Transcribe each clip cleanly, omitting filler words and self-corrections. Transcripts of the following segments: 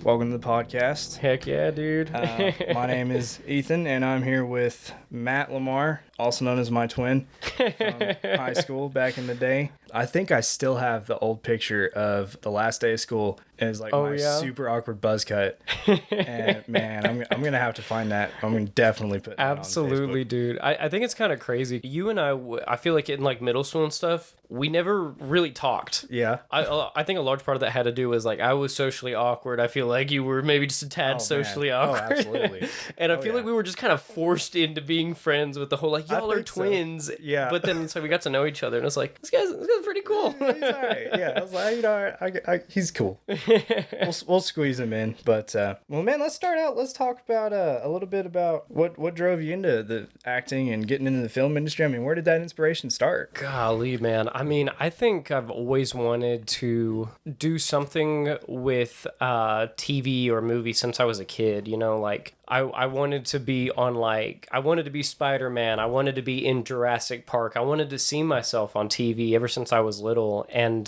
Welcome to the podcast. Heck yeah, dude. My name is Ethan, and I'm here with Matt Lamar, also known as my twin, from high school back in the day. I think I still have the old picture of the last day of school. It was like super awkward buzz cut. And man, I'm going to have to find that. I'm going to definitely put that Absolutely, on Facebook. Dude. I think it's kind of crazy. You and I feel like in like middle school and stuff, we never really talked. Yeah. I think a large part of that had to do with like I was socially awkward. I feel like you were maybe just a tad socially awkward. Oh, absolutely. And I feel like we were just kind of forced into being friends with the whole like y'all are twins. So. Yeah. But then so we got to know each other and it's like this guy's pretty cool. He's all right. Yeah. I was like, you know, he's cool. We'll squeeze him in. But well, man, let's start out. Let's talk about a little bit about what drove you into the acting and getting into the film industry. I mean, where did that inspiration start? Golly, man. I mean, I think I've always wanted to do something with TV or movie since I was a kid, you know, like I wanted to be on I wanted to be Spider-Man. I wanted to be in Jurassic Park. I wanted to see myself on TV ever since I was little. And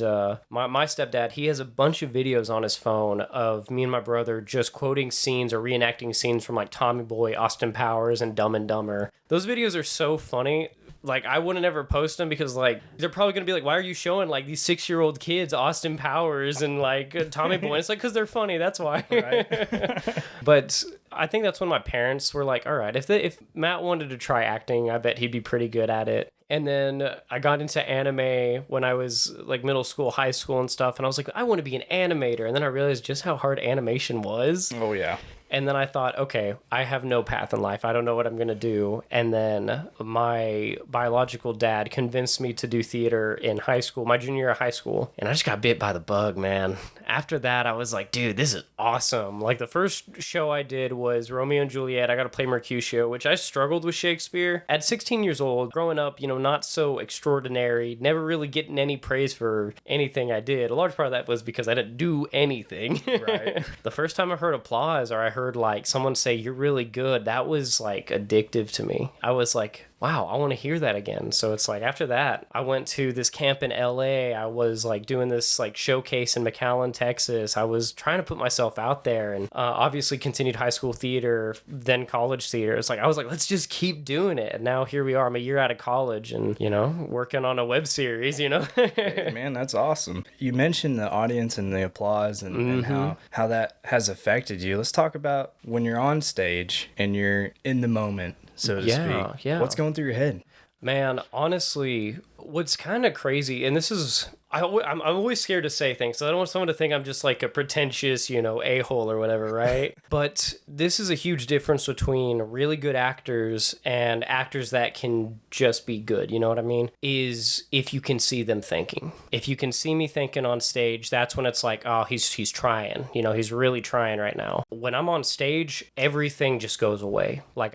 my stepdad, he has a bunch of videos on his phone of me and my brother just quoting scenes or reenacting scenes from like Tommy Boy, Austin Powers, and Dumb and Dumber. Those videos are so funny. Like, I wouldn't ever post them because, like, they're probably going to be like, why are you showing, like, these 6-year-old kids Austin Powers and, like, Tommy Boy? And it's like, because they're funny. That's why. Right. But I think that's when my parents were like, all right, if Matt wanted to try acting, I bet he'd be pretty good at it. And then I got into anime when I was, like, middle school, high school and stuff. And I was like, I want to be an animator. And then I realized just how hard animation was. Oh, yeah. And then I thought, okay, I have no path in life. I don't know what I'm going to do. And then my biological dad convinced me to do theater in high school, my junior year of high school. And I just got bit by the bug, man. After that, I was like, dude, this is awesome. Like, the first show I did was Romeo and Juliet. I got to play Mercutio, which I struggled with Shakespeare. At 16 years old, growing up, you know, not so extraordinary, never really getting any praise for anything I did. A large part of that was because I didn't do anything. Right. The first time I heard applause or I heard like someone say you're really good, that was like addictive to me. I was like, wow, I want to hear that again. So it's like after that, I went to this camp in LA. I was like doing this like showcase in McAllen, Texas. I was trying to put myself out there and obviously continued high school theater, then college theater. It's like, I was like, let's just keep doing it. And now here we are. I'm a year out of college and, you know, working on a web series, you know? Hey, man, that's awesome. You mentioned the audience and the applause and how that has affected you. Let's talk about when you're on stage and you're in the moment, so to speak. Yeah. What's going through your head? Man, honestly, what's kind of crazy, and this is, I'm always scared to say things, so I don't want someone to think I'm just like a pretentious, a-hole or whatever, right? But this is a huge difference between really good actors and actors that can just be good, you know what I mean? Is if you can see them thinking. If you can see me thinking on stage, that's when it's like, oh, he's trying, he's really trying right now. When I'm on stage, everything just goes away. Like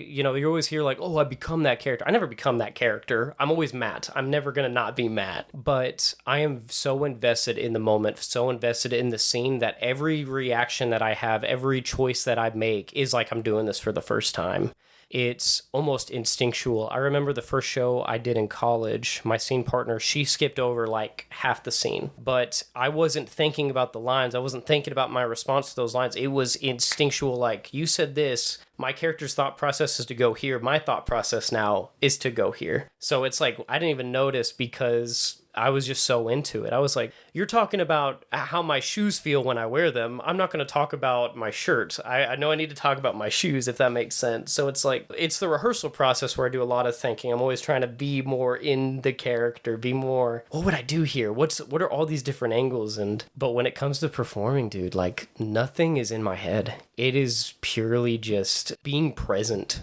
you always hear like, oh, I become that character. I never become that character. I'm always Matt. I'm never gonna not be Matt. But I am so invested in the moment, so invested in the scene that every reaction that I have, every choice that I make is like I'm doing this for the first time. It's almost instinctual. I remember the first show I did in college, my scene partner, she skipped over like half the scene, but I wasn't thinking about the lines. I wasn't thinking about my response to those lines. It was instinctual, like, you said this, my character's thought process is to go here. My thought process now is to go here. So it's like, I didn't even notice because I was just so into it. I was like, you're talking about how my shoes feel when I wear them. I'm not going to talk about my shirt. I know I need to talk about my shoes, if that makes sense. So it's like, it's the rehearsal process where I do a lot of thinking. I'm always trying to be more in the character, be more, what would I do here? What are all these different angles? But when it comes to performing, dude, like nothing is in my head. It is purely just being present,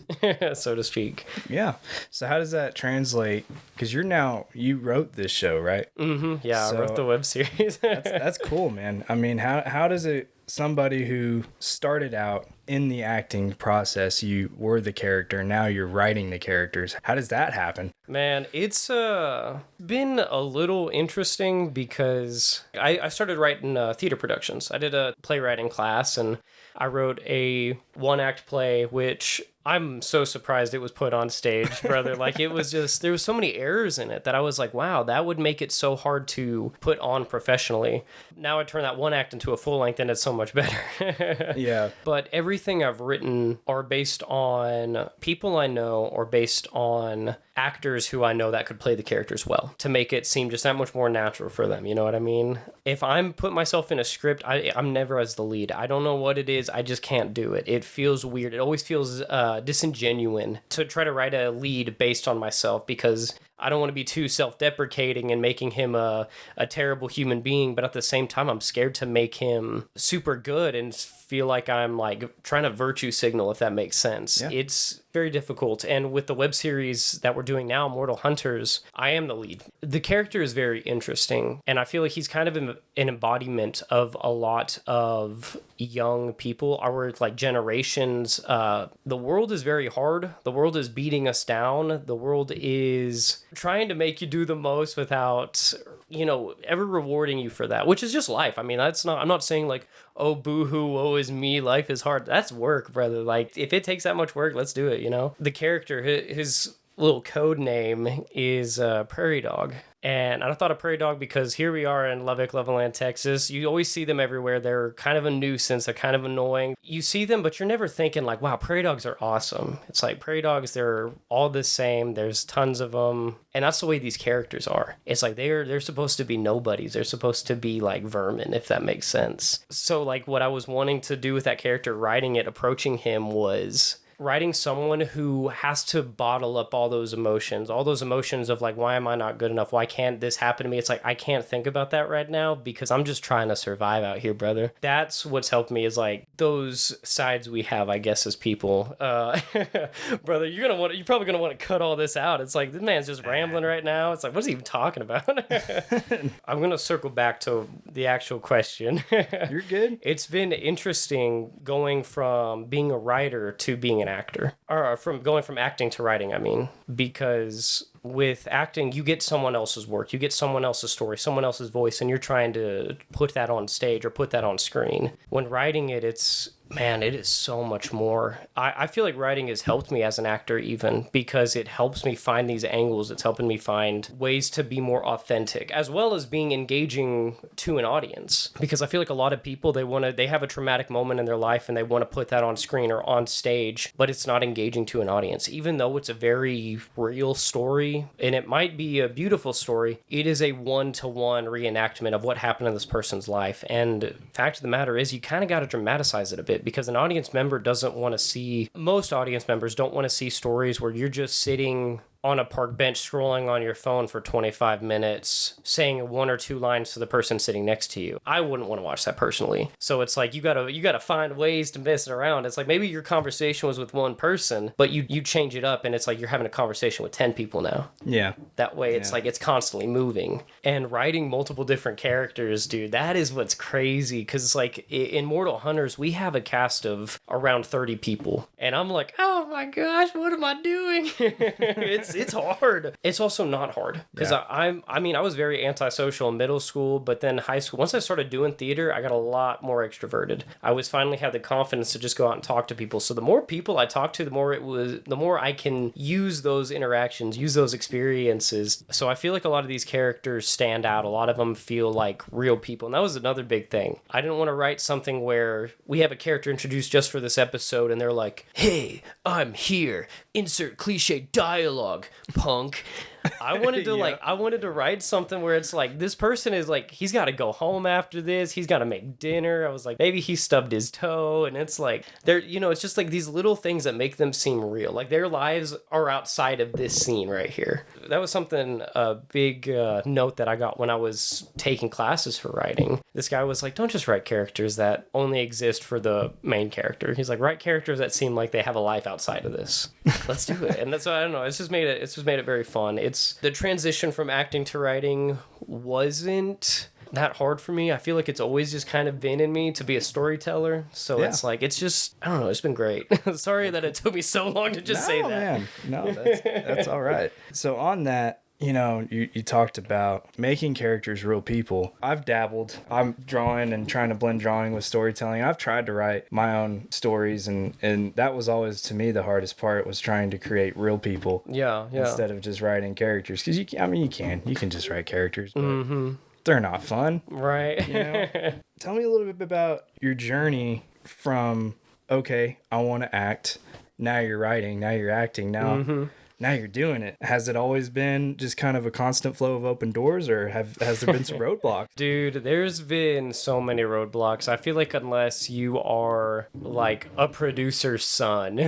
so to speak. Yeah. So how does that translate? Because you wrote this show, right? Mm-hmm. Yeah, I wrote the web series. that's cool, man. I mean, how does it, somebody who started out in the acting process, you were the character, now you're writing the characters. How does that happen? Man, it's been a little interesting because I started writing theater productions. I did a playwriting class and I wrote a one-act play, which I'm so surprised it was put on stage, brother. Like, it was just, there was so many errors in it that I was like, wow, that would make it so hard to put on professionally. Now I turn that one act into a full length and it's so much better. Yeah. But everything I've written are based on people I know or based on actors who I know that could play the characters well to make it seem just that much more natural for them. You know what I mean? If I'm put myself in a script, I'm never as the lead. I don't know what it is. I just can't do it. It feels weird. It always feels disingenuine to try to write a lead based on myself because I don't want to be too self-deprecating and making him a terrible human being, but at the same time, I'm scared to make him super good and feel like I'm like trying to virtue signal, if that makes sense. Yeah. It's very difficult. And with the web series that we're doing now, Mortal Hunters, I am the lead. The character is very interesting, and I feel like he's kind of an embodiment of a lot of young people, our like generations. The world is very hard. The world is beating us down. The world is trying to make you do the most without, ever rewarding you for that, which is just life. I mean, I'm not saying like, oh, boo-hoo, woe is me, life is hard. That's work, brother. Like, if it takes that much work, let's do it, The character, his little code name is Prairie Dog. And I thought of Prairie Dog because here we are in Lubbock, Levelland, Texas. You always see them everywhere. They're kind of a nuisance. They're kind of annoying. You see them, but you're never thinking like, wow, Prairie Dogs are awesome. It's like Prairie Dogs, they're all the same. There's tons of them. And that's the way these characters are. It's like they're supposed to be nobodies. They're supposed to be like vermin, if that makes sense. So like what I was wanting to do with that character, writing it, approaching him was writing someone who has to bottle up all those emotions of like, why am I not good enough? Why can't this happen to me? It's like, I can't think about that right now because I'm just trying to survive out here, brother. That's what's helped me is like those sides we have, I guess, as people. Brother, you're probably going to want to cut all this out. It's like, this man's just rambling right now. It's like, what's he even talking about? I'm going to circle back to the actual question. You're good. It's been interesting going from being a writer to being an actor, or from acting to writing, I mean, because with acting, you get someone else's work, you get someone else's story, someone else's voice, and you're trying to put that on stage or put that on screen. When writing it, it is so much more. I feel like writing has helped me as an actor even because it helps me find these angles. It's helping me find ways to be more authentic as well as being engaging to an audience. Because I feel like a lot of people, they have a traumatic moment in their life and they want to put that on screen or on stage, but it's not engaging to an audience. Even though it's a very real story and it might be a beautiful story, it is a one-to-one reenactment of what happened in this person's life. And the fact of the matter is you kind of got to dramatize it a bit. Because most audience members don't want to see stories where you're just sitting on a park bench scrolling on your phone for 25 minutes, saying one or two lines to the person sitting next to you. I wouldn't want to watch that personally. So it's like you gotta find ways to mess it around. It's like maybe your conversation was with one person, but you change it up and it's like you're having a conversation with 10 people now. Yeah. That way it's like it's constantly moving. And writing multiple different characters, dude, that is what's crazy. Because it's like in Mortal Hunters, we have a cast of around 30 people. And I'm like, oh my gosh, what am I doing? It's hard. It's also not hard. Because I was very antisocial in middle school, but then high school, once I started doing theater, I got a lot more extroverted. I was finally had the confidence to just go out and talk to people. So the more people I talked to, the more I can use those interactions, use those experiences. So I feel like a lot of these characters stand out. A lot of them feel like real people. And that was another big thing. I didn't want to write something where we have a character introduced just for this episode and they're like, hey, I'm here. Insert cliche dialogue, punk. I wanted to I wanted to write something where it's like this person is like he's got to go home after this, he's got to make dinner. I was like maybe he stubbed his toe, and it's like they're it's just like these little things that make them seem real. Like their lives are outside of this scene right here. That was something a big note that I got when I was taking classes for writing. This guy was like, don't just write characters that only exist for the main character. He's like, write characters that seem like they have a life outside of this. Let's do it. And that's why I don't know. It's just made it very fun. It's the transition from acting to writing wasn't that hard for me. I feel like it's always just kind of been in me to be a storyteller. So it's like, it's just, I don't know, it's been great. Sorry that it took me so long to just say that. Man. No, that's all right. So on that, you talked about making characters real people. I've dabbled. I'm drawing and trying to blend drawing with storytelling. I've tried to write my own stories, and that was always, to me, the hardest part was trying to create real people. Yeah. Instead of just writing characters. Because, you can just write characters, but they're not fun. Right. Tell me a little bit about your journey from, okay, I want to act. Now you're writing. Now you're acting. Now you're doing it. Has it always been just kind of a constant flow of open doors, or has there been some roadblocks? Dude, there's been so many roadblocks. I feel like unless you are like a producer's son,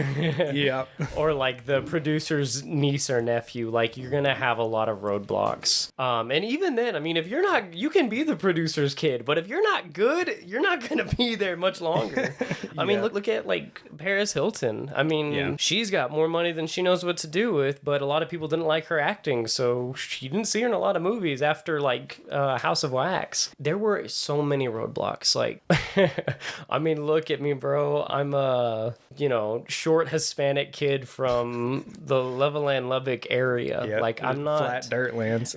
or like the producer's niece or nephew, like you're gonna have a lot of roadblocks. And even then, I mean, if you're not, you can be the producer's kid, but if you're not good, you're not gonna be there much longer. I mean, look at like Paris Hilton. I mean, she's got more money than she knows what to do with, but a lot of people didn't like her acting, so you didn't see her in a lot of movies after like House of Wax. There were so many roadblocks. Like, I mean, look at me, bro. I'm a short Hispanic kid from the Levelland Lubbock area. Like I'm not flat dirt lands.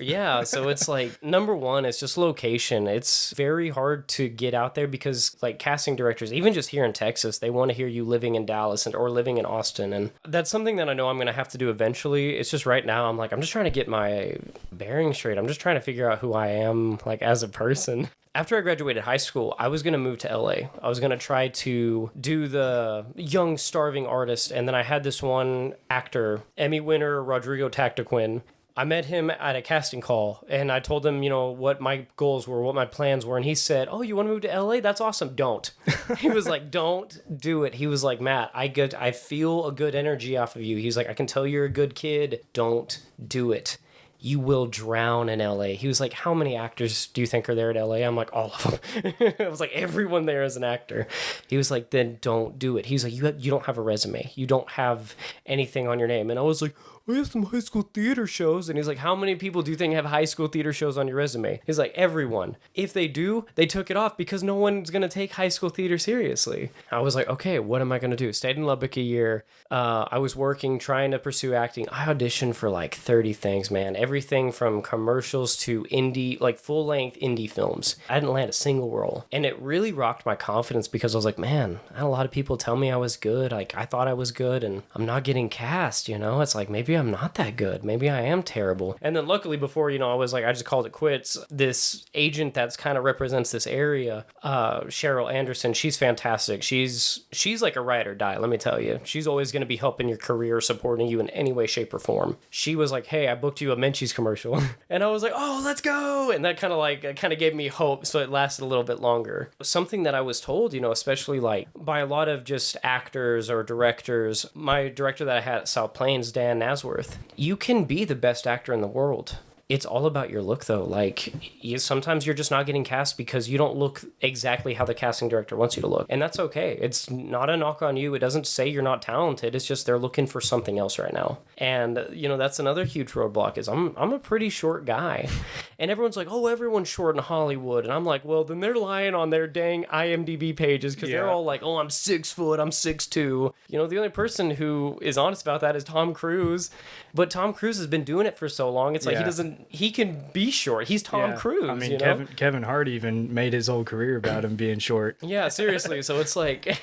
So it's like number one, it's just location. It's very hard to get out there because like casting directors, even just here in Texas, they want to hear you living in Dallas or living in Austin, and that's something that I know I'm gonna have to do eventually. It's just right now I'm just trying to get my bearings straight. I'm just trying to figure out who I am like as a person. After I graduated high school, I was going to move to LA. I was going to try to do the young starving artist, and then I had this one actor, Emmy winner Rodrigo Tactaquin. I met him at a casting call, and I told him, what my goals were, what my plans were, and he said, oh, you want to move to LA? That's awesome. Don't. He was like, don't do it. He was like, Matt, I feel a good energy off of you. He's like, I can tell you're a good kid. Don't do it. You will drown in LA. He was like, how many actors do you think are there at LA? I'm like, all of them. I was like, everyone there is an actor. He was like, then don't do it. He's like, you don't have a resume. You don't have anything on your name. And I was like, I have some high school theater shows. And he's like, how many people do you think have high school theater shows on your resume? He's like, everyone. If they do, they took it off because no one's going to take high school theater seriously. I was like, okay, what am I going to do? Stayed in Lubbock a year. I was working, trying to pursue acting. I auditioned for like 30 things, man. Everything from commercials to indie, like full-length indie films. I didn't land a single role. And it really rocked my confidence because I was like, man, I had a lot of people tell me I was good. Like, I thought I was good, and I'm not getting cast, It's like, maybe I'm not that good. Maybe I am terrible. And then luckily before, I was like, I just called it quits. This agent that's kind of represents this area, Cheryl Anderson, she's fantastic. She's like a ride or die, let me tell you. She's always going to be helping your career, supporting you in any way, shape, or form. She was like, hey, I booked you a Hershey's commercial. And I was like, oh, let's go. And that kind of gave me hope. So it lasted a little bit longer. Something that I was told, especially like by a lot of just actors or directors, my director that I had at South Plains, Dan Nasworth, you can be the best actor in the world. It's all about your look, though. Like, sometimes you're just not getting cast because you don't look exactly how the casting director wants you to look. And that's okay. It's not a knock on you. It doesn't say you're not talented. It's just they're looking for something else right now. And, that's another huge roadblock is I'm a pretty short guy. And everyone's like, oh, everyone's short in Hollywood. And I'm like, well, then they're lying on their dang IMDb pages because they're all like, oh, I'm 6 foot, I'm 6'2". The only person who is honest about that is Tom Cruise. But Tom Cruise has been doing it for so long. It's like he can be short. He's Tom Cruise. I mean, Kevin Hart even made his whole career about him being short. Yeah, seriously. So it's like,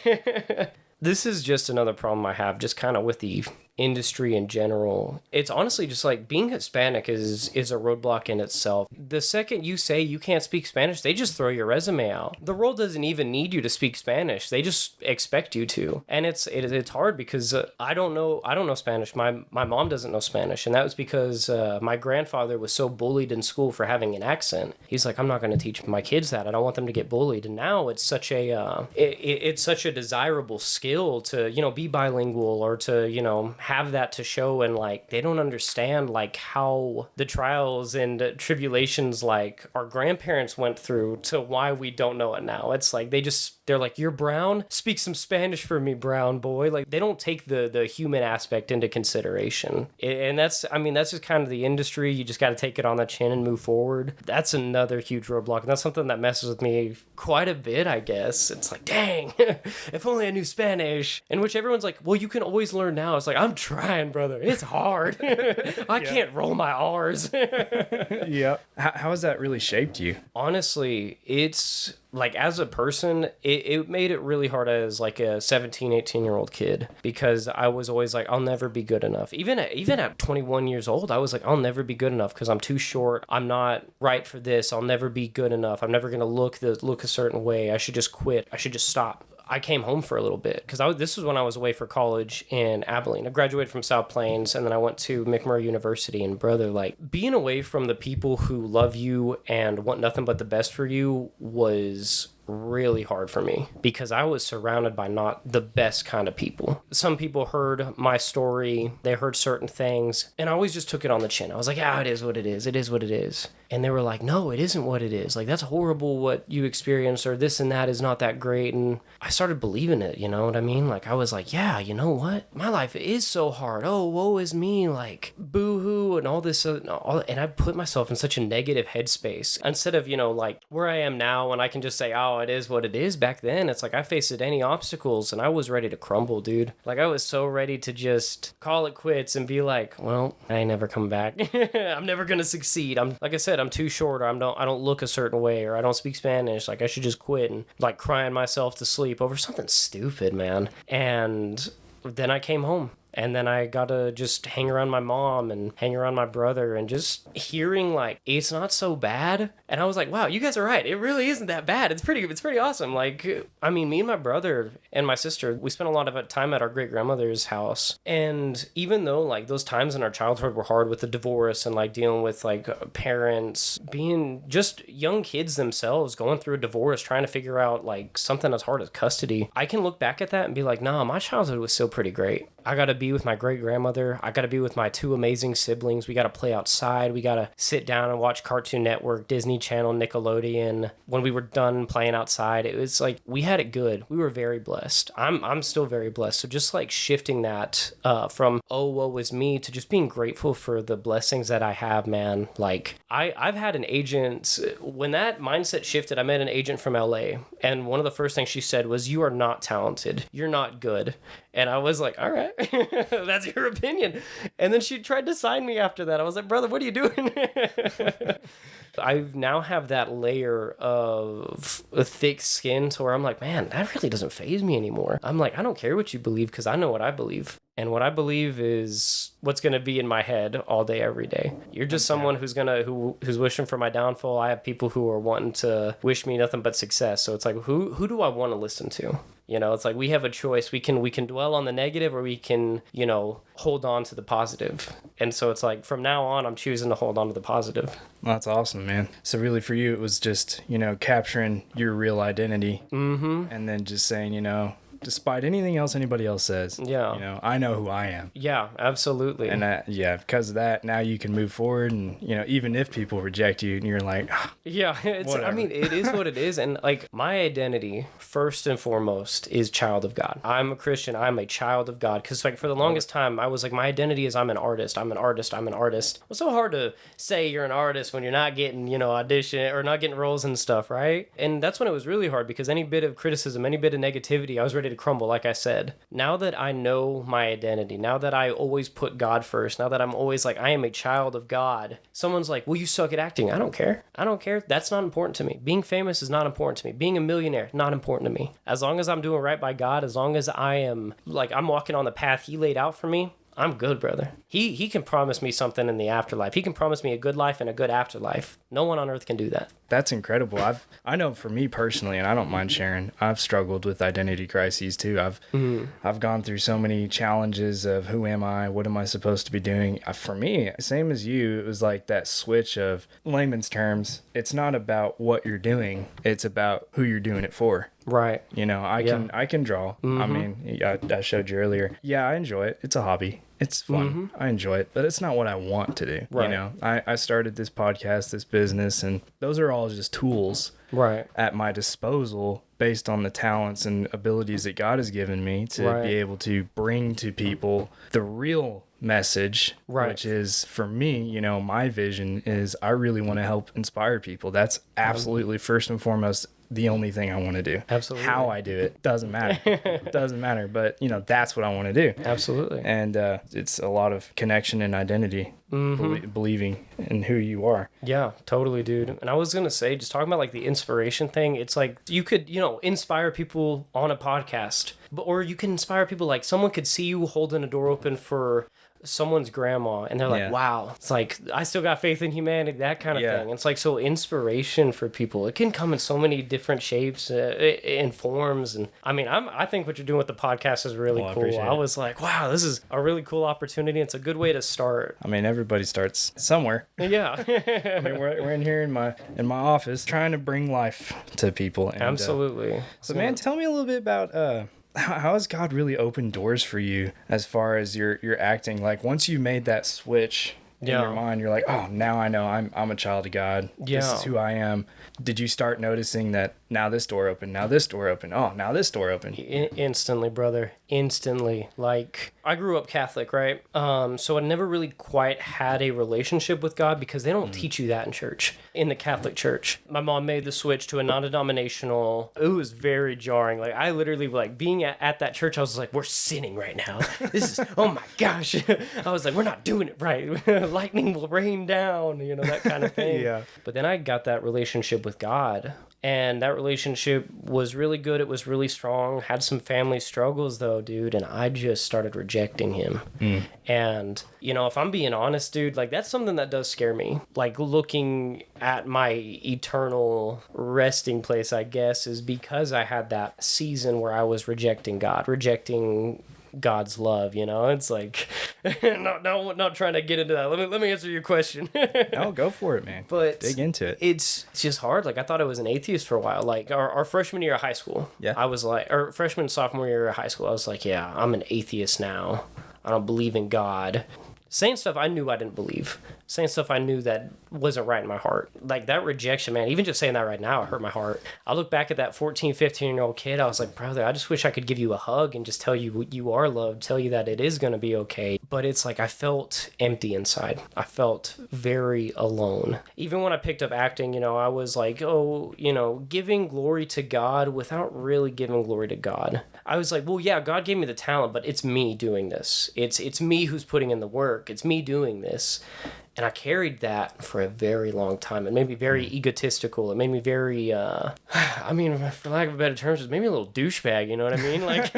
this is just another problem I have just kind of with the industry in general. It's honestly just like being Hispanic is a roadblock in itself. The second you say you can't speak Spanish, they just throw your resume out. The role doesn't even need you to speak Spanish. They just expect you to. And it's hard because I don't know Spanish. My mom doesn't know Spanish, and that was because my grandfather was so bullied in school for having an accent. He's like, I'm not going to teach my kids that. I don't want them to get bullied. And now it's such a it's such a desirable skill to be bilingual or to have that to show, and like they don't understand like how the trials and tribulations like our grandparents went through to why we don't know it now. It's like they're like, you're brown, speak some Spanish for me, brown boy. Like they don't take the human aspect into consideration. And that's just kind of the industry. You just got to take it on the chin and move forward. That's another huge roadblock, and that's something that messes with me quite a bit, I guess. It's like, dang, if only I knew Spanish. In which everyone's like, well, you can always learn now. It's like, I'm trying, brother. It's hard. I can't roll my R's. Yeah. How has that really shaped you? Honestly, it's like as a person, it made it really hard as like a 17, 18-year-old kid, because I was always like, I'll never be good enough. Even at 21 years old, I was like, I'll never be good enough because I'm too short. I'm not right for this. I'll never be good enough. I'm never going to look a certain way. I should just quit. I should just stop. I came home for a little bit because this was when I was away for college in Abilene. I graduated from South Plains, and then I went to McMurray University. And brother, like being away from the people who love you and want nothing but the best for you was really hard for me because I was surrounded by not the best kind of people. Some people heard my story, they heard certain things, and I always just took it on the chin. I was like, it is what it is. It is what it is. And they were like, no, it isn't what it is. Like, that's horrible what you experienced, or this and that is not that great. And I started believing it, you know what I mean? Like, I was like, yeah, you know what? My life is so hard. Oh, woe is me. Like, boo-hoo and all this. And I put myself in such a negative headspace. Instead of, like where I am now, and I can just say, oh, it is what it is. Back then, it's like I faced any obstacles and I was ready to crumble, dude. Like, I was so ready to just call it quits and be like, well, I ain't never come back. I'm never going to succeed. Like I said, I'm too short, or I don't look a certain way, or I don't speak Spanish. Like, I should just quit, and like crying myself to sleep over something stupid, man. And then I came home. And then I got to just hang around my mom and hang around my brother, and just hearing like, it's not so bad. And I was like, wow, you guys are right. It really isn't that bad. It's pretty awesome. Like, I mean, me and my brother and my sister, we spent a lot of time at our great grandmother's house. And even though like those times in our childhood were hard with the divorce and like dealing with like parents being just young kids themselves going through a divorce, trying to figure out like something as hard as custody, I can look back at that and be like, nah, my childhood was still pretty great. I got to be with my great grandmother. I got to be with my two amazing siblings. We got to play outside. We got to sit down and watch Cartoon Network, Disney Channel, Nickelodeon. When we were done playing outside, it was like we had it good. We were very blessed. I'm still very blessed. So just like shifting that from, oh, woe is me, to just being grateful for the blessings that I have, man. Like I've had an agent, when that mindset shifted, I met an agent from LA. And one of the first things she said was, you are not talented. You're not good. And I was like, all right, that's your opinion. And then she tried to sign me after that. I was like, brother, what are you doing? I now have that layer of a thick skin to where I'm like, man, that really doesn't faze me anymore. I'm like, I don't care what you believe because I know what I believe. And what I believe is what's going to be in my head all day, every day. You're just someone who's wishing for my downfall. I have people who are wanting to wish me nothing but success. So it's like, who do I want to listen to? You know, it's like we have a choice. We can dwell on the negative, or we can, you know, hold on to the positive. And so it's like from now on, I'm choosing to hold on to the positive. Well, that's awesome, man. So really for you, it was just, you know, capturing your real identity, and then just saying, you know, despite anything else anybody else says, you know, I know who I am. Yeah, absolutely. And because of that, now you can move forward, and, you know, even if people reject you and you're like, yeah, I mean, it is what it is. And like my identity, first and foremost, is child of God. I'm a Christian. I'm a child of God. Because like for the longest time, I was like, my identity is I'm an artist. I'm an artist. I'm an artist. It's so hard to say you're an artist when you're not getting, you know, audition or not getting roles and stuff, right? And that's when it was really hard, because any bit of criticism, any bit of negativity, I was ready to crumble, like I said. Now that I know my identity, now that I always put God first, now that I'm always like, I am a child of God, someone's like, well, you suck at acting. I don't care. That's not important to me. Being famous is not important to me. Being a millionaire, not important to me. As long as I'm doing right by God, as long as I am, like, I'm walking on the path he laid out for me, I'm good, brother. He can promise me something in the afterlife. He can promise me a good life and a good afterlife. No one on earth can do that. That's incredible. I know for me personally, and I don't mind sharing, I've struggled with identity crises too. I've gone through so many challenges of who am I? What am I supposed to be doing? For me, same as you, it was like that switch of layman's terms. It's not about what you're doing. It's about who you're doing it for. Right. You know, I can draw. I mean, I showed you earlier. Yeah, I enjoy it. It's a hobby. It's fun. I enjoy it, but it's not what I want to do. Right. You know, I started this podcast, this business, and those are all just tools at my disposal based on the talents and abilities that God has given me to be able to bring to people the real message, which is, for me, you know, my vision is I really want to help inspire people. That's absolutely first and foremost the only thing I want to do. Absolutely. How I do it doesn't matter. But, you know, that's what I want to do. Absolutely. And it's a lot of connection and identity, believing in who you are. Yeah, totally, dude. And I was going to say, just talking about like the inspiration thing, it's like you could, you know, inspire people on a podcast, or you can inspire people, like someone could see you holding a door open for someone's grandma and they're like, wow, it's like, I still got faith in humanity, that kind of thing. It's like, so inspiration for people, it can come in so many different shapes and forms. And I mean, I think what you're doing with the podcast is really cool. I was like, wow, this is a really cool opportunity. It's a good way to start. I mean, everybody starts somewhere. Yeah. I mean, we're in here in my office trying to bring life to people. And, Absolutely. So man, tell me a little bit about how has God really opened doors for you as far as your acting? Like, once you made that switch in your mind, you're like, oh, now I know I'm a child of God. This is who I am. Did you start noticing that now this door open, now this door open, oh, now this door open? Instantly, brother. Instantly. Like, I grew up Catholic, right? So I never really quite had a relationship with God, because they don't teach you that in church, in the Catholic Church. My mom made the switch to a non-denominational. It was very jarring. Like, I literally, like, being at that church, I was like, we're sinning right now. This is, oh my gosh. I was like, we're not doing it right. Lightning will rain down, you know, that kind of thing. But then I got that relationship with God. And that relationship was really good. It was really strong. Had some family struggles, though, dude. And I just started rejecting him. And, you know, if I'm being honest, dude, like, that's something that does scare me. Like, looking at my eternal resting place, I guess, is because I had that season where I was rejecting God, rejecting God's love, you know. It's like, not trying to get into that. Let me answer your question. No, go for it, man. But dig into it. It's just hard. Like, I thought I was an atheist for a while. Like, our freshman year of high school, I was like, or freshman sophomore year of high school, I was like, yeah, I'm an atheist now. I don't believe in God. Saying stuff I knew I didn't believe. Saying stuff I knew that wasn't right in my heart. Like, that rejection, man, even just saying that right now, it hurt my heart. I look back at that 14, 15-year-old kid, I was like, brother, I just wish I could give you a hug and just tell you you are loved, tell you that it is going to be okay. But it's like, I felt empty inside. I felt very alone. Even when I picked up acting, you know, I was like, oh, you know, giving glory to God without really giving glory to God. I was like, well, yeah, God gave me the talent, but it's me doing this. It's me who's putting in the work. It's me doing this. And I carried that for a very long time. It made me very egotistical. It made me very, I mean, for lack of a better terms, it made me a little douchebag, you know what I mean? Like,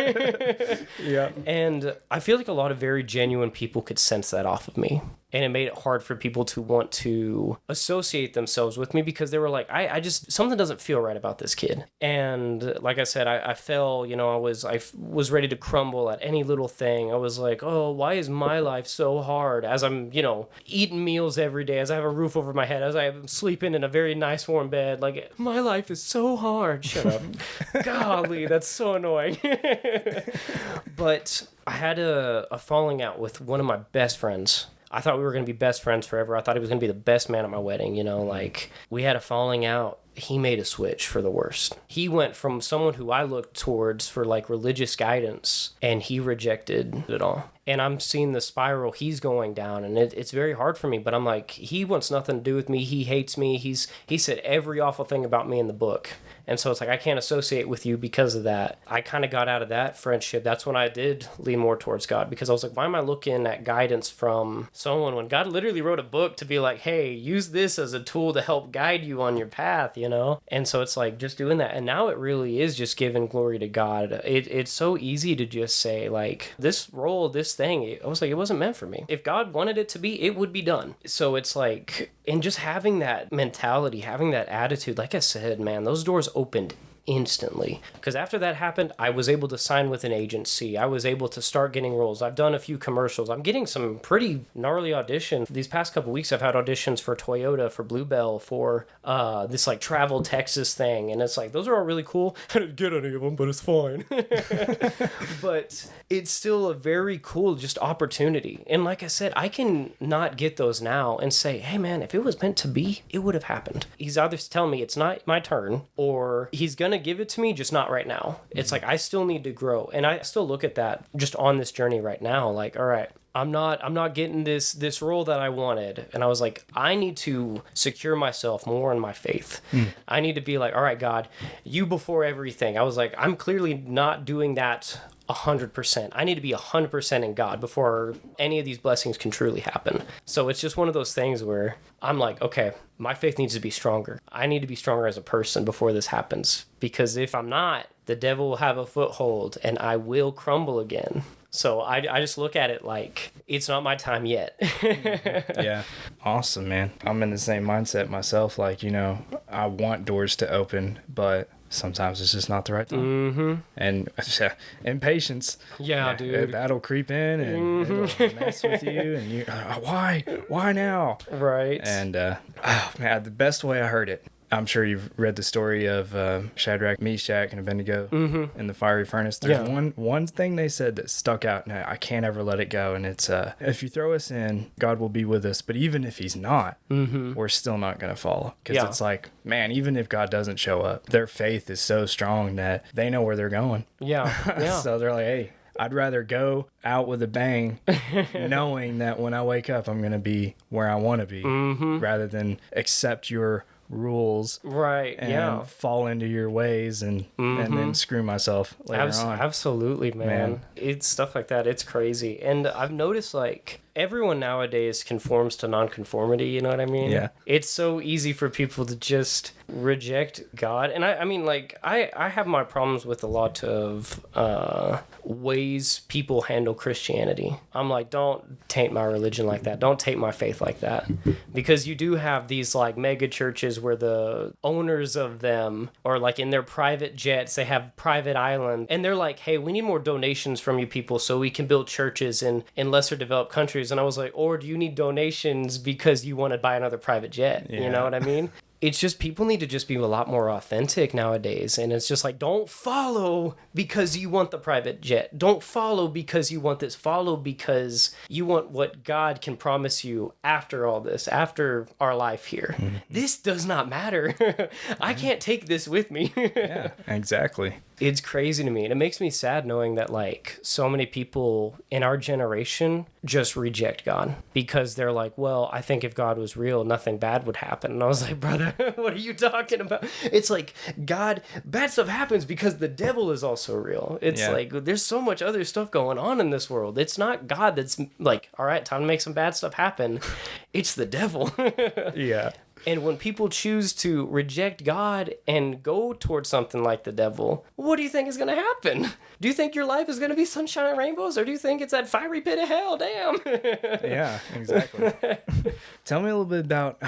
Yeah. and I feel like a lot of very genuine people could sense that off of me. And it made it hard for people to want to associate themselves with me because they were like, I just, something doesn't feel right about this kid. And like I said, I fell, you know, I was ready to crumble at any little thing. I was like, oh, why is my life so hard? As I'm, you know, eating meals every day, as I have a roof over my head, as I'm sleeping in a very nice warm bed, like, my life is so hard. Shut up. Golly, that's so annoying. But I had a falling out with one of my best friends. I thought we were going to be best friends forever. I thought he was going to be the best man at my wedding, you know, like we had a falling out. He made a switch for the worst. He went from someone who I looked towards for like religious guidance, and he rejected it all. And I'm seeing the spiral he's going down, and it's very hard for me, but I'm like, he wants nothing to do with me. He hates me. He said every awful thing about me in the book. And so it's like, I can't associate with you because of that. I kind of got out of that friendship. That's when I did lean more towards God, because I was like, why am I looking at guidance from someone when God literally wrote a book to be like, hey, use this as a tool to help guide you on your path, you know? And so it's like just doing that. And now it really is just giving glory to God. It's so easy to just say like, this role, this thing, I was like, it wasn't meant for me. If God wanted it to be, it would be done. So it's like, and just having that mentality, having that attitude, like I said, man, those doors opened instantly. Because after that happened, I was able to sign with an agency. I was able to start getting roles. I've done a few commercials. I'm getting some pretty gnarly auditions. These past couple weeks, I've had auditions for Toyota, for Bluebell, for this like travel Texas thing. And it's like, those are all really cool. I didn't get any of them, but it's fine. But it's still a very cool just opportunity. And like I said, I can not get those now and say, hey man, if it was meant to be, it would have happened. He's either telling me it's not my turn, or he's gonna give it to me, just not right now. It's like, I still need to grow. And I still look at that just on this journey right now, like, all right, I'm not getting this role that I wanted. And I was like, I need to secure myself more in my faith. I need to be like, all right, God, you before everything. I was like, I'm clearly not doing that 100%. I need to be 100% in God before any of these blessings can truly happen. So it's just one of those things where I'm like, okay, my faith needs to be stronger. I need to be stronger as a person before this happens. Because if I'm not, the devil will have a foothold and I will crumble again. So I just look at it like, it's not my time yet. Yeah. Awesome, man. I'm in the same mindset myself. Like, you know, I want doors to open, but sometimes it's just not the right time. Mm-hmm. And impatience. Yeah, dude. That'll creep in and it'll mess with you. And you, why now? Right. And, oh, man, the best way I heard it, I'm sure you've read the story of Shadrach, Meshach, and Abednego in the fiery furnace. There's one thing they said that stuck out, and I can't ever let it go, and it's, if you throw us in, God will be with us. But even if he's not, we're still not going to follow. Because it's like, man, even if God doesn't show up, their faith is so strong that they know where they're going. Yeah. So they're like, hey, I'd rather go out with a bang knowing that when I wake up, I'm going to be where I want to be rather than accept your rules, right? And fall into your ways and then screw myself later on. Absolutely, man. It's stuff like that. It's crazy. And I've noticed like everyone nowadays conforms to nonconformity, you know what I mean? Yeah. It's so easy for people to just reject God. And I mean, like, I have my problems with a lot of ways people handle Christianity. I'm like, don't taint my religion like that. Don't taint my faith like that. Because you do have these, like, mega churches where the owners of them are, like, in their private jets, they have private islands, and they're like, hey, we need more donations from you people so we can build churches in lesser developed countries. And I was like, or do you need donations because you want to buy another private jet? Yeah. You know what I mean? It's just people need to just be a lot more authentic nowadays. And it's just like, don't follow because you want the private jet. Don't follow because you want this. Follow because you want what God can promise you after all this, after our life here. This does not matter. I can't take this with me. Yeah, exactly. It's crazy to me. And it makes me sad knowing that like so many people in our generation just reject God because they're like, well, I think if God was real, nothing bad would happen. And I was like, brother, what are you talking about? It's like God, bad stuff happens because the devil is also real. It's like there's so much other stuff going on in this world. It's not God that's like, all right, time to make some bad stuff happen. It's the devil. Yeah. And when people choose to reject God and go towards something like the devil, what do you think is going to happen? Do you think your life is going to be sunshine and rainbows, or do you think it's that fiery pit of hell? Damn. Yeah, exactly. Tell me a little bit about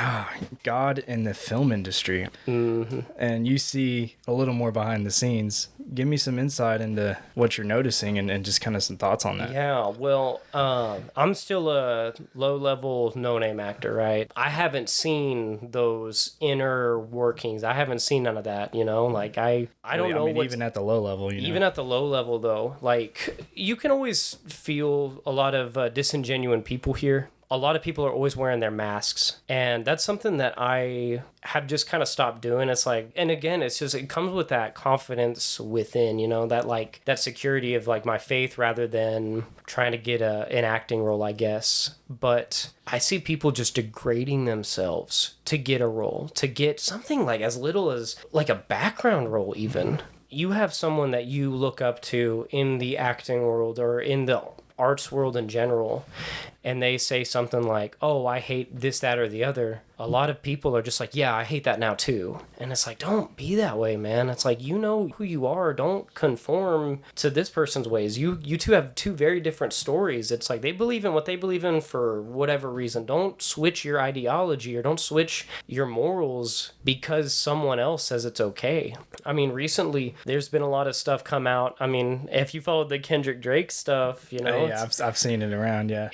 God in the film industry. Mm-hmm. And you see a little more behind the scenes. Give me some insight into what you're noticing and just kind of some thoughts on that. Yeah, well, I'm still a low-level, no-name actor, right? I haven't seen those inner workings. I haven't seen none of that, you know? Like, I don't know what... Even at the low level, you know? Even at the low level, though, like, you can always feel a lot of disingenuous people here. A lot of people are always wearing their masks, and that's something that I have just kind of stopped doing. It's like, and again, it's just, it comes with that confidence within, you know, that like that security of like my faith rather than trying to get an acting role, I guess. But I see people just degrading themselves to get a role, to get something like as little as like a background role even. You have someone that you look up to in the acting world or in the arts world in general, and they say something like, oh, I hate this, that, or the other. A lot of people are just like, yeah, I hate that now too. And it's like, don't be that way, man. It's like, you know who you are. Don't conform to this person's ways. You two have two very different stories. It's like they believe in what they believe in for whatever reason. Don't switch your ideology or don't switch your morals because someone else says it's okay. I mean, recently there's been a lot of stuff come out. I mean, if you followed the Kendrick Drake stuff, you know. Yeah, I've seen it around, yeah.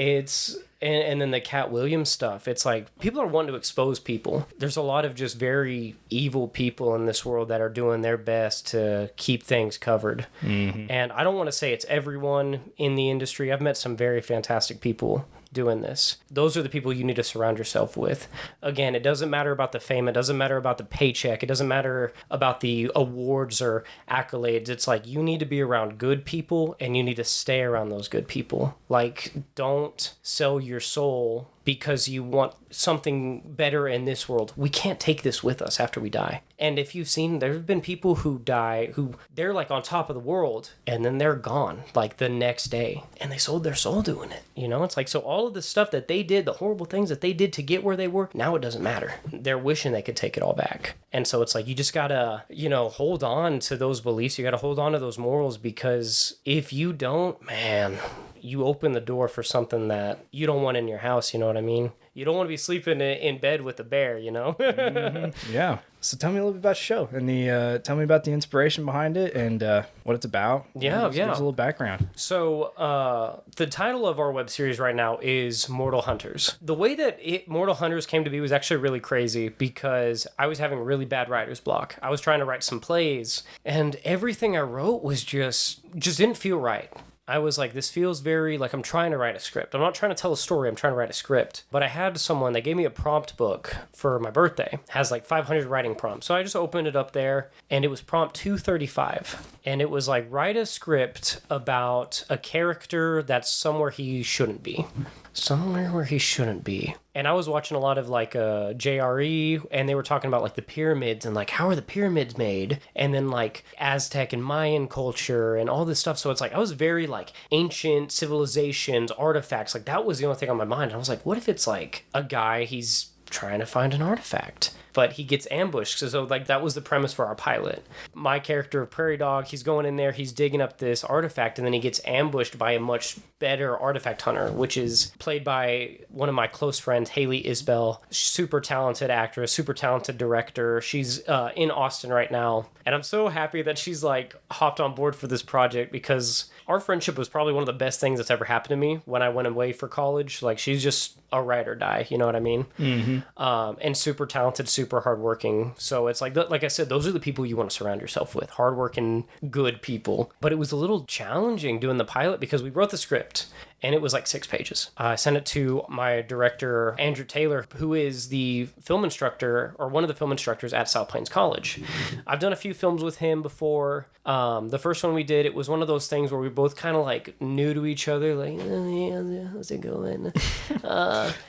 And then the Cat Williams stuff, it's like people are wanting to expose people. There's a lot of just very evil people in this world that are doing their best to keep things covered. Mm-hmm. And I don't want to say it's everyone in the industry. I've met some very fantastic people doing this. Those are the people you need to surround yourself with. Again, it doesn't matter about the fame. It doesn't matter about the paycheck. It doesn't matter about the awards or accolades. It's like you need to be around good people and you need to stay around those good people. Like, don't sell your soul because you want something better in this world. We can't take this with us after we die. And if you've seen, there have been people who die, who they're like on top of the world, and then they're gone like the next day, and they sold their soul doing it. You know, it's like, so all of the stuff that they did, the horrible things that they did to get where they were, now it doesn't matter. They're wishing they could take it all back. And so it's like, you just gotta, you know, hold on to those beliefs. You gotta hold on to those morals, because if you don't, man, you open the door for something that you don't want in your house, you know what I mean? You don't want to be sleeping in bed with a bear, you know? Mm-hmm. Yeah. So tell me a little bit about the show and tell me about the inspiration behind it and what it's about. Yeah. Give us a little background. So the title of our web series right now is Mortal Hunters. The way that Mortal Hunters came to be was actually really crazy because I was having really bad writer's block. I was trying to write some plays, and everything I wrote was just didn't feel right. I was like, this feels very like I'm trying to write a script. I'm not trying to tell a story. I'm trying to write a script. But I had someone that gave me a prompt book for my birthday. It has like 500 writing prompts. So I just opened it up there, and it was prompt 235. And it was like, write a script about a character that's somewhere he shouldn't be. Somewhere where he shouldn't be. And I was watching a lot of like JRE, and they were talking about like the pyramids and like how are the pyramids made, and then like Aztec and Mayan culture and all this stuff. So it's like I was very like ancient civilizations, artifacts, like that was the only thing on my mind. And I was like, what if it's like a guy, he's trying to find an artifact, but he gets ambushed. So like that was the premise for our pilot. My character of Prairie Dog, he's going in there, he's digging up this artifact, and then he gets ambushed by a much better artifact hunter, which is played by one of my close friends, Haley Isbell. Super talented actress, super talented director. She's in Austin right now, and I'm so happy that she's like hopped on board for this project, because our friendship was probably one of the best things that's ever happened to me when I went away for college. Like, she's just a ride or die, you know what I mean? Mm-hmm. And super talented, super hardworking. So it's like I said, those are the people you want to surround yourself with, hardworking, good people. But it was a little challenging doing the pilot because we wrote the script, and it was like 6 pages. I sent it to my director, Andrew Taylor, who is the film instructor, or one of the film instructors at South Plains College. I've done a few films with him before. The first one we did, it was one of those things where we both kind of like new to each other, like, oh, yeah, how's it going?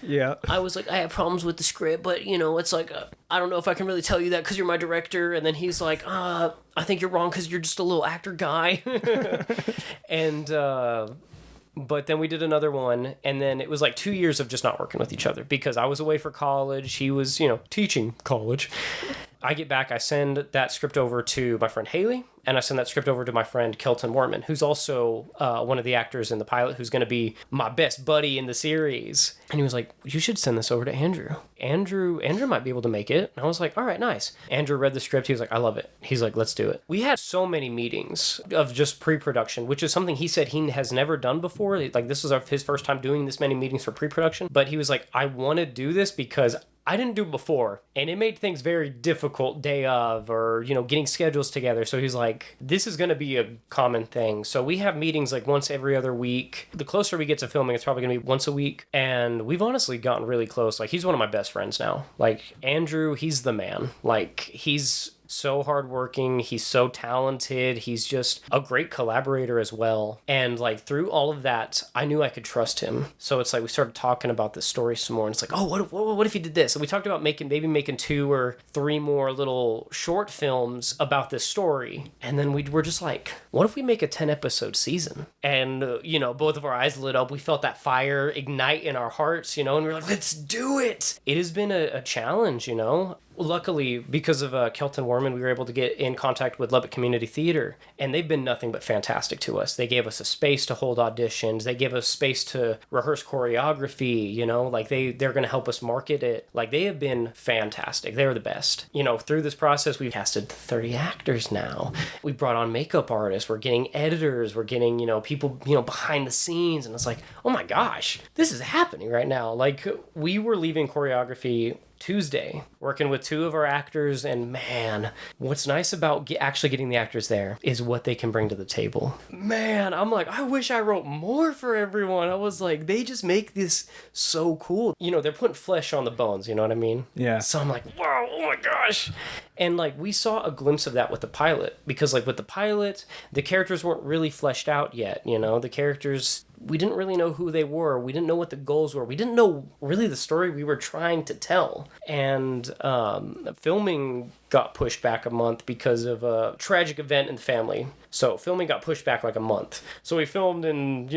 Yeah. I was like, I have problems with the script, but it's like, I don't know if I can really tell you that because you're my director. And then he's like, I think you're wrong because you're just a little actor guy. And but then we did another one, and then it was like 2 years of just not working with each other because I was away for college. He was, teaching college. I get back, I send that script over to my friend Haley, and I send that script over to my friend Kelton Warman, who's also one of the actors in the pilot, who's going to be my best buddy in the series. And he was like, you should send this over to Andrew. Andrew might be able to make it. And I was like, all right, nice. Andrew read the script. He was like, I love it. He's like, let's do it. We had so many meetings of just pre-production, which is something he said he has never done before. Like, this was his first time doing this many meetings for pre-production. But he was like, I want to do this because I didn't do it before, and it made things very difficult day of, or, getting schedules together. So he's like, this is going to be a common thing. So we have meetings like once every other week. The closer we get to filming, it's probably going to be once a week. And we've honestly gotten really close. Like, he's one of my best friends now. Like, Andrew, he's the man. Like, he's so hardworking. He's so talented. He's just a great collaborator as well. And like through all of that, I knew I could trust him. So it's like we started talking about this story some more. And it's like, oh, what if he did this? And we talked about maybe making 2 or 3 more little short films about this story. And then we were just like, what if we make a 10-episode season? And both of our eyes lit up. We felt that fire ignite in our hearts, and we were like, let's do it. It has been a challenge, Luckily, because of Kelton Warman, we were able to get in contact with Lubbock Community Theater, and they've been nothing but fantastic to us. They gave us a space to hold auditions. They gave us space to rehearse choreography, like they're going to help us market it. Like, they have been fantastic. They're the best. Through this process, we've casted 30 actors now. We brought on makeup artists. We're getting editors. We're getting, people, behind the scenes. And it's like, oh my gosh, this is happening right now. Like, we were leaving choreography Tuesday, working with 2 of our actors, and man, what's nice about actually getting the actors there is what they can bring to the table. Man, I'm like, I wish I wrote more for everyone. I was like, they just make this so cool. They're putting flesh on the bones, you know what I mean? Yeah. So I'm like, wow, oh my gosh. And like, we saw a glimpse of that with the pilot, because like with the pilot, the characters weren't really fleshed out yet, the characters, we didn't really know who they were. We didn't know what the goals were. We didn't know really the story we were trying to tell. And filming got pushed back a month because of a tragic event in the family. So filming got pushed back like a month. So we filmed in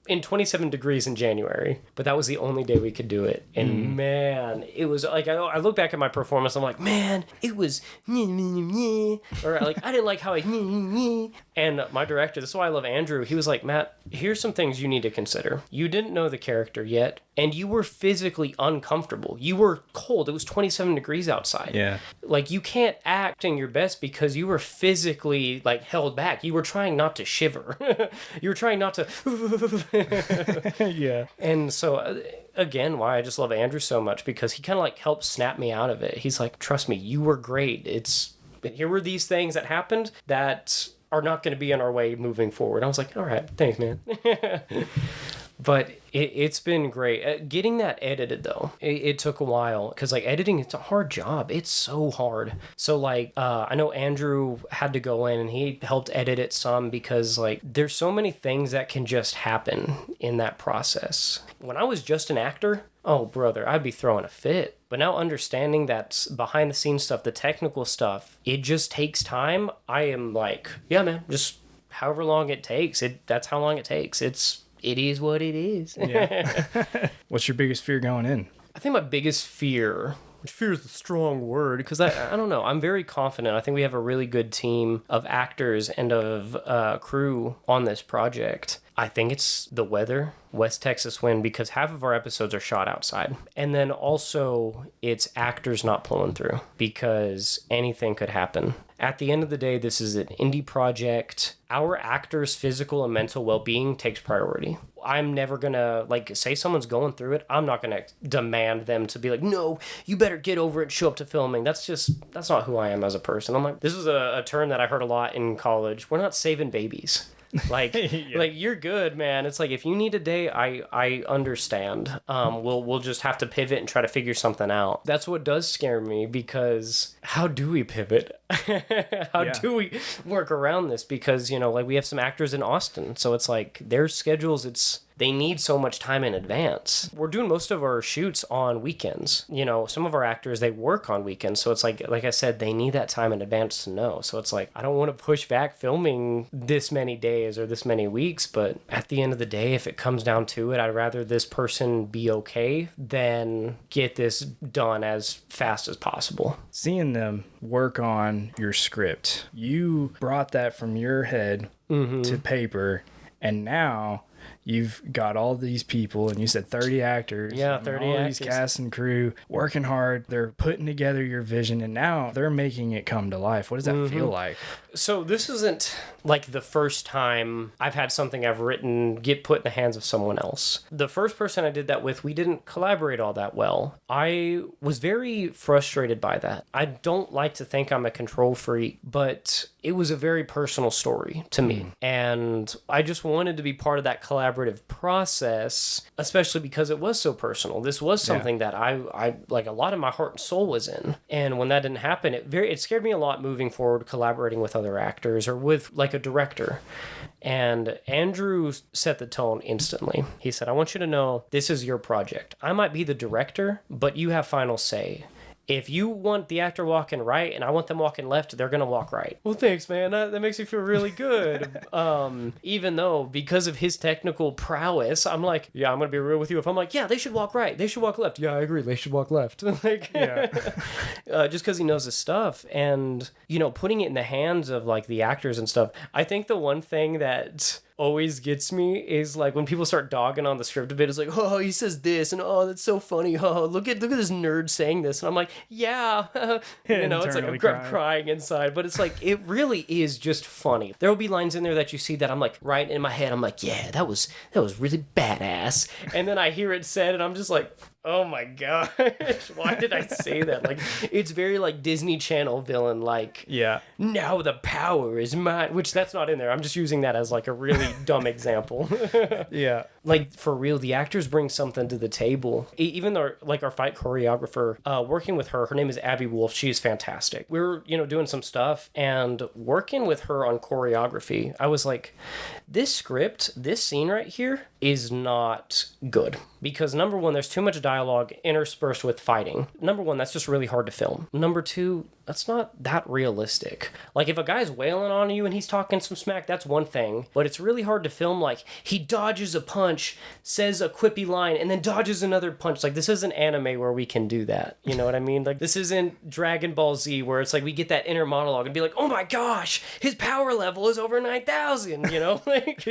27 degrees in January, but that was the only day we could do it. And man, it was like, I look back at my performance, I'm like, man, it was, or like, I didn't like how and my director, this is why I love Andrew. He was like, Matt, here's some things you need to consider. You didn't know the character yet, and you were physically uncomfortable. You were cold. It was 27 degrees outside. Yeah. Like, you can't act in your best because you were physically like held back. You were trying not to shiver. You were trying not to. Yeah. And so again, why I just love Andrew so much, because he kind of like helped snap me out of it. He's like, trust me, you were great. Here were these things that happened that are not going to be in our way moving forward. I was like, all right, thanks, man. But it's been great. Getting that edited, though, it took a while, because like editing, it's a hard job. It's so hard. So like, I know Andrew had to go in and he helped edit it some, because like there's so many things that can just happen in that process. When I was just an actor, oh brother, I'd be throwing a fit. But now understanding that behind the scenes stuff, the technical stuff, it just takes time. I am like, yeah, man, just however long it takes. That's how long it takes. It is what it is. Yeah. What's your biggest fear going in? I think my biggest fear, which fear is a strong word, because I don't know. I'm very confident. I think we have a really good team of actors and of crew on this project. I think it's the weather, West Texas wind, because half of our episodes are shot outside. And then also it's actors not pulling through, because anything could happen. At the end of the day, this is an indie project. Our actors' physical and mental well-being takes priority. I'm never going to, like, say someone's going through it, I'm not going to demand them to be like, no, you better get over it and show up to filming. That's not who I am as a person. I'm like, this is a term that I heard a lot in college. We're not saving babies. Like, like you're good, man. It's like, if you need a day, I understand. We'll just have to pivot and try to figure something out. That's what does scare me, because how do we pivot? How do we work around this? Because, you know, like, we have some actors in Austin, so it's like their schedules, they need so much time in advance. We're doing most of our shoots on weekends. You know, some of our actors, they work on weekends. So it's like I said, they need that time in advance to know. So it's like, I don't want to push back filming this many days or this many weeks. But at the end of the day, if it comes down to it, I'd rather this person be okay than get this done as fast as possible. Seeing them work on your script, you brought that from your head to paper, and now you've got all these people, and you said 30 actors. Yeah, 30 all actors. These cast and crew working hard. They're putting together your vision, and now they're making it come to life. What does that feel like? So this isn't like the first time I've had something I've written get put in the hands of someone else. The first person I did that with, we didn't collaborate all that well. I was very frustrated by that. I don't like to think I'm a control freak, but it was a very personal story to me. And I just wanted to be part of that collaborative process, especially because it was so personal. This was something that I like, a lot of my heart and soul was in. And when that didn't happen, it scared me a lot moving forward, collaborating with other actors or with like a director. And Andrew set the tone instantly. He said, I want you to know this is your project. I might be the director, but you have final say. If you want the actor walking right and I want them walking left, they're going to walk right. Well, thanks, man. That makes me feel really good. Even though, because of his technical prowess, I'm like, yeah, I'm going to be real with you. If I'm like, yeah, they should walk right, they should walk left. Yeah, I agree. They should walk left. Like, just because he knows his stuff. And, you know, putting it in the hands of like the actors and stuff. I think the one thing that always gets me is like when people start dogging on the script a bit. It's like, oh, he says this, and oh, that's so funny. Oh, look at this nerd saying this, and I'm like, yeah, you know, it's like I'm crying inside. But it's like, it really is just funny. There will be lines in there that you see that I'm like, right in my head, I'm like, yeah, that was really badass, and then I hear it said, and I'm just like, oh my gosh, why did I say that? Like, it's very like Disney Channel villain, like, now the power is mine, which that's not in there. I'm just using that as like a really dumb example. Like, for real, the actors bring something to the table. Even though, like, our fight choreographer, working with her name is Abby Wolf. She is fantastic. We were, you know, doing some stuff and working with her on choreography. I was like, this script, this scene right here is not good. Because number one, there's too much dialogue interspersed with fighting. Number one, that's just really hard to film. Number two, that's not that realistic. Like, if a guy's wailing on you and he's talking some smack, that's one thing. But it's really hard to film, like, he dodges a punch, says a quippy line, and then dodges another punch. Like, this isn't anime where we can do that. You know what I mean? Like, this isn't Dragon Ball Z where it's like we get that inner monologue and be like, oh my gosh, his power level is over 9,000, you know? Like,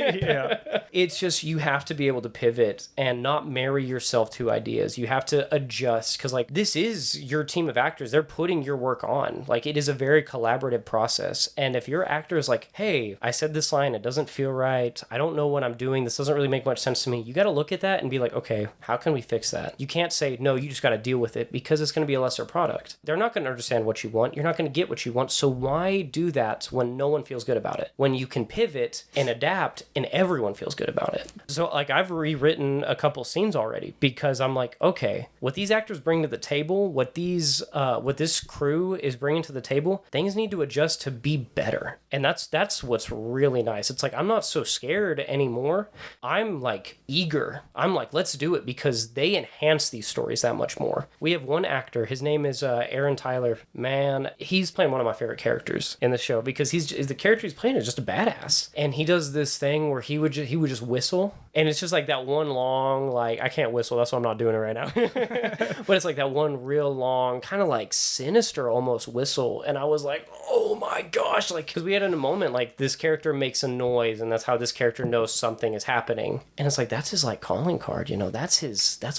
it's just, you have to be able to pivot and not marry yourself to ideas. You have to adjust, because, like, this is your team of actors. They're putting your work on. Like, it is a very collaborative process. And if your actor is like, hey, I said this line, it doesn't feel right, I don't know what I'm doing, this doesn't really make much sense to me, you got to look at that and be like, okay, how can we fix that? You can't say, no, you just got to deal with it, because it's going to be a lesser product. They're not going to understand what you want. You're not going to get what you want. So why do that when no one feels good about it? When you can pivot and adapt and everyone feels good about it. So, like, I've rewritten a couple scenes already, because I'm like, okay, what these actors bring to the table, what this crew is bringing to the table, things need to adjust to be better. And that's what's really nice. It's like, I'm not so scared anymore. I'm like eager. I'm like, let's do it, because they enhance these stories that much more. We have one actor, his name is Aaron Tyler. Man, he's playing one of my favorite characters in the show, because the character he's playing is just a badass. And he does this thing where he would just whistle, and it's just like that one long, like, I can't whistle, that's why I'm not doing it right now. But it's like that one real long, kind of like sinister almost whistle, and I was like, oh my gosh, like, because we had in a moment like this character makes a noise, and that's how this character knows something is happening, and it's like, that's his like calling card, you know, that's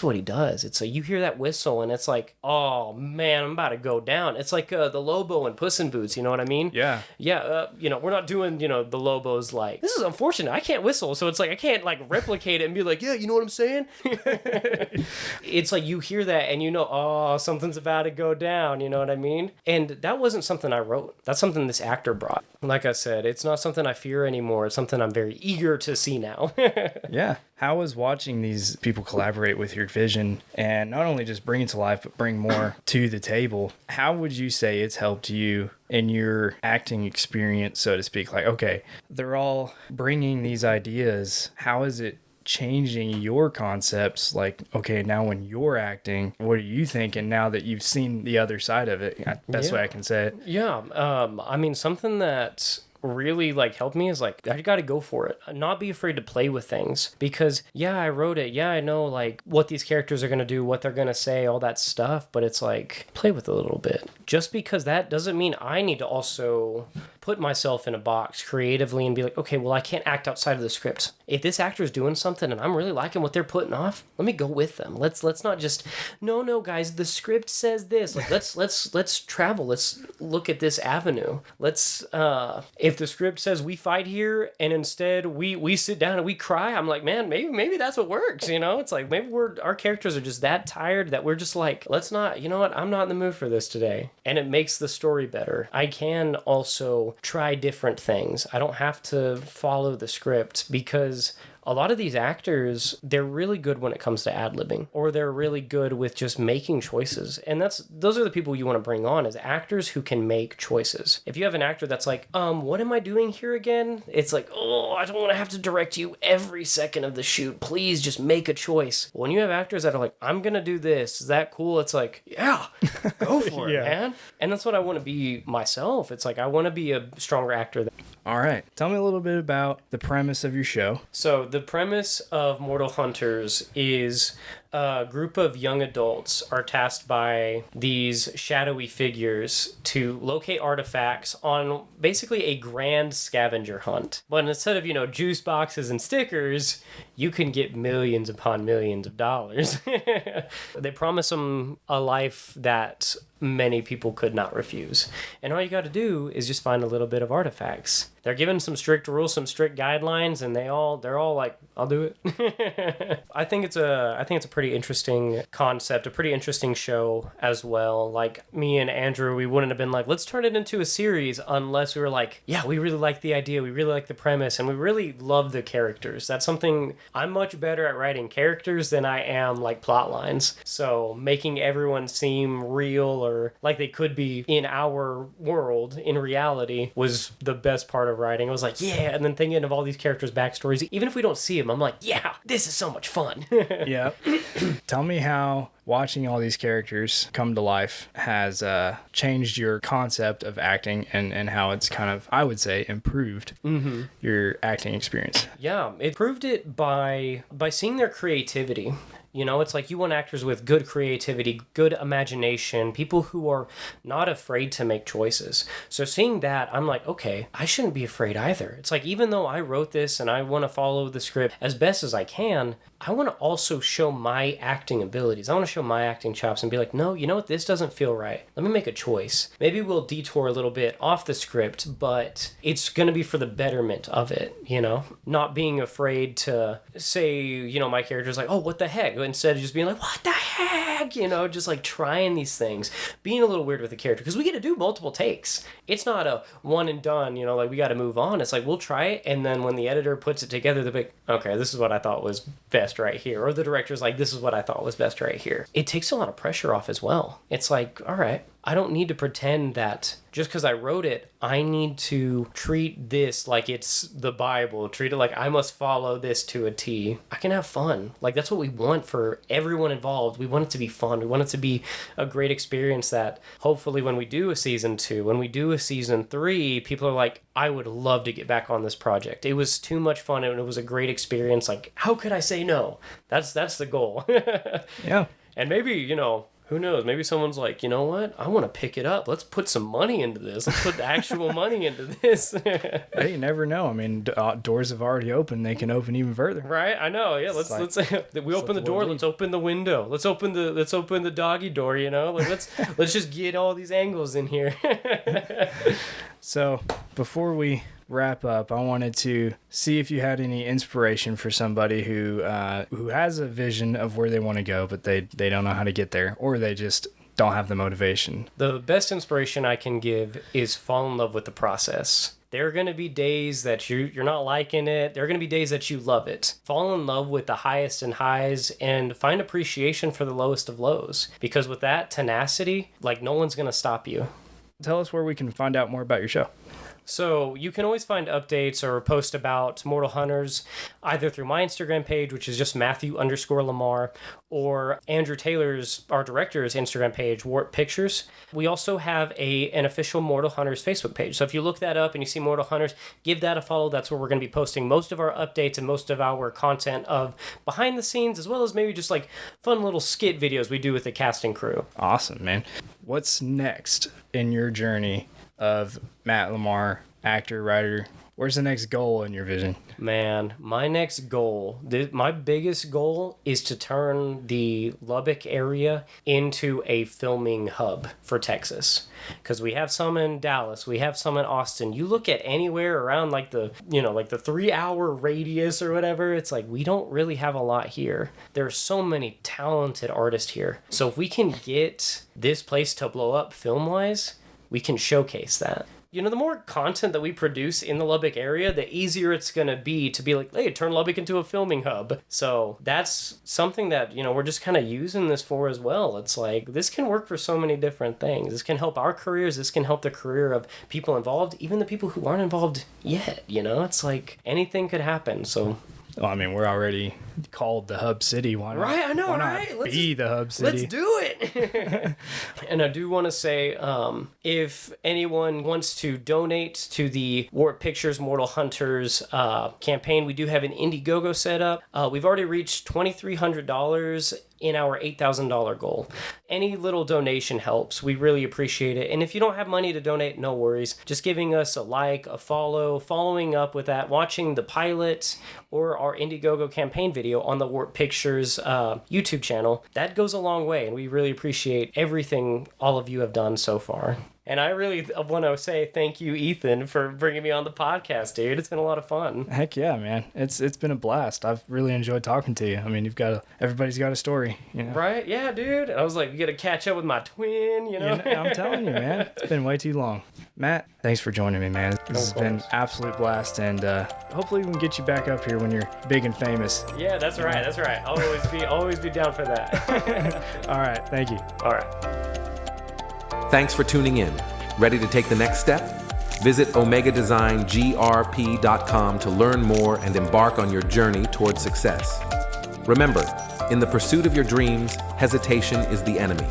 what he does. It's like, you hear that whistle and it's like, oh man, I'm about to go down. It's like the Lobo and Puss in Boots, you know what I mean? Yeah. Yeah, you know, we're not doing, you know, the Lobo's like, this is unfortunate, I can't whistle, so it's like, I can't like replicate it and be like, yeah, you know what I'm saying? It's like, you hear that and you know, oh, something's about to go down, you know what I mean? And that wasn't something I wrote. That's something this actor brought. Like I said, it's not something I fear anymore. It's something I'm very eager to see now. Yeah. How was watching these people collaborate with your vision and not only just bring it to life, but bring more to the table? How would you say it's helped you in your acting experience, so to speak? Like, okay, they're all bringing these ideas. How is it changing your concepts? Like, okay, now when you're acting, what are you thinking now that you've seen the other side of it? Best way I can say it. Yeah. I mean, something that really like helped me is like, I got to go for it. Not be afraid to play with things, because yeah, I wrote it. Yeah, I know like what these characters are going to do, what they're going to say, all that stuff, but it's like, play with it a little bit. Just because that doesn't mean I need to also put myself in a box creatively and be like, okay, well, I can't act outside of the script. If this actor is doing something and I'm really liking what they're putting off, let me go with them. Let's not just, no, guys, the script says this. Like, let's travel. Let's look at this avenue. Let's, if the script says we fight here and instead we sit down and we cry, I'm like, man, maybe that's what works. You know, it's like, maybe our characters are just that tired that we're just like, let's not, you know what? I'm not in the mood for this today. And it makes the story better. I can also try different things. I don't have to follow the script, because a lot of these actors, they're really good when it comes to ad-libbing, or they're really good with just making choices. And those are the people you want to bring on, as actors who can make choices. If you have an actor that's like, what am I doing here again? It's like, oh, I don't want to have to direct you every second of the shoot. Please just make a choice. When you have actors that are like, I'm going to do this. Is that cool? It's like, yeah, go for it, man. And that's what I want to be myself. It's like, I want to be a stronger actor. All right. Tell me a little bit about the premise of your show. So the premise of Mortal Hunters is a group of young adults are tasked by these shadowy figures to locate artifacts on basically a grand scavenger hunt. But instead of, juice boxes and stickers, you can get millions upon millions of dollars. They promise them a life that many people could not refuse. And all you got to do is just find a little bit of artifacts. They're given some strict rules, some strict guidelines, and they're all like, I'll do it. I think it's a pretty interesting concept, a pretty interesting show as well. Like, me and Andrew, we wouldn't have been like, let's turn it into a series, unless we were like, yeah, we really like the idea, we really like the premise, and we really love the characters. That's something, I'm much better at writing characters than I am like plot lines. So making everyone seem real or like they could be in our world, in reality, was the best part of writing. I was like, yeah, and then thinking of all these characters' backstories, even if we don't see them, I'm like, yeah, this is so much fun. Yeah. Tell me how watching all these characters come to life has changed your concept of acting and how it's kind of, I would say, improved your acting experience. Yeah, it proved it by seeing their creativity. It's like you want actors with good creativity, good imagination, people who are not afraid to make choices. So seeing that, I'm like, okay, I shouldn't be afraid either. It's like, even though I wrote this and I want to follow the script as best as I can, I want to also show my acting abilities. I want to show my acting chops and be like, no, you know what? This doesn't feel right. Let me make a choice. Maybe we'll detour a little bit off the script, but it's going to be for the betterment of it, Not being afraid to say, my character's like, oh, what the heck? Instead of just being like, what the heck? Just like trying these things. Being a little weird with the character, because we get to do multiple takes. It's not a one and done, like we got to move on. It's like, we'll try it, and then when the editor puts it together, they'll be like, okay, this is what I thought was best right here. Or the director's like, this is what I thought was best right here. It takes a lot of pressure off as well. It's like, all right, I don't need to pretend that just because I wrote it, I need to treat this like it's the Bible, treat it like I must follow this to a T. I can have fun. Like, that's what we want for everyone involved. We want it to be fun. We want it to be a great experience that hopefully when we do a season 2, when we do a season 3, people are like, I would love to get back on this project. It was too much fun and it was a great experience. Like, how could I say no? That's the goal. Yeah. And maybe, Who knows? Maybe someone's like, you know what? I want to pick it up. Let's put some money into this. Let's put the actual money into this. Hey, you never know. I mean, doors have already opened. They can open even further. Right? I know. Yeah. Let's we open the door. Let's open the window. Let's open the doggy door. You know, like let's just get all these angles in here. So before we wrap up, I wanted to see if you had any inspiration for somebody who has a vision of where they want to go, but they don't know how to get there, or they just don't have the motivation. The best inspiration I can give is fall in love with the process. There are going to be days that you're not liking it. There are going to be days that you love it. Fall in love with the highest and highs and find appreciation for the lowest of lows. Because with that tenacity, like, no one's going to stop you. Tell us where we can find out more about your show. So you can always find updates or post about Mortal Hunters either through my Instagram page, which is just Matthew_Lamar, or Andrew Taylor's, our director's Instagram page, Warp Pictures. We also have an official Mortal Hunters Facebook page. So if you look that up and you see Mortal Hunters, give that a follow. That's where we're going to be posting most of our updates and most of our content of behind the scenes, as well as maybe just like fun little skit videos we do with the casting crew. Awesome, man. What's next in your journey of Matt Lamar, actor, writer? Where's the next goal in your vision? Man, my next goal, my biggest goal is to turn the Lubbock area into a filming hub for Texas. Because we have some in Dallas, we have some in Austin. You look at anywhere around like the 3-hour radius or whatever, it's like we don't really have a lot here. There are so many talented artists here. So if we can get this place to blow up film-wise, we can showcase that. You know, the more content that we produce in the Lubbock area, the easier it's going to be to be like, hey, turn Lubbock into a filming hub. So that's something that, we're just kind of using this for as well. It's like, this can work for so many different things. This can help our careers. This can help the career of people involved, even the people who aren't involved yet. It's like anything could happen. So... Well, I mean, we're already called the Hub City. Why not? Right, I know, why right? Not be the Hub City. Let's do it. And I do want to say, if anyone wants to donate to the Warp Pictures Mortal Hunters campaign, we do have an Indiegogo set up. We've already reached $2,300 in our $8,000 goal. Any little donation helps. We really appreciate it. And if you don't have money to donate, no worries. Just giving us a like, a follow, following up with that, watching the pilot or our Indiegogo campaign video on the Warp Pictures YouTube channel, that goes a long way. And we really appreciate everything all of you have done so far. And I really want to say thank you, Ethan, for bringing me on the podcast, dude. It's been a lot of fun. Heck yeah, man. It's been a blast. I've really enjoyed talking to you. I mean, everybody's got a story, Right? Yeah, dude. I was like, you got to catch up with my twin, I'm telling you, man. It's been way too long. Matt, thanks for joining me, man. This has been an absolute blast, and hopefully we can get you back up here when you're big and famous. Yeah, that's right. That's right. I'll always be down for that. All right. Thank you. All right. Thanks for tuning in. Ready to take the next step? Visit OmegaDesignGRP.com to learn more and embark on your journey towards success. Remember, in the pursuit of your dreams, hesitation is the enemy.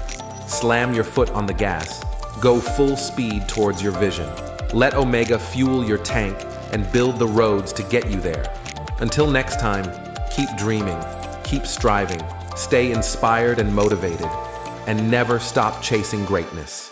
Slam your foot on the gas. Go full speed towards your vision. Let Omega fuel your tank and build the roads to get you there. Until next time, keep dreaming, keep striving, stay inspired and motivated, and never stop chasing greatness.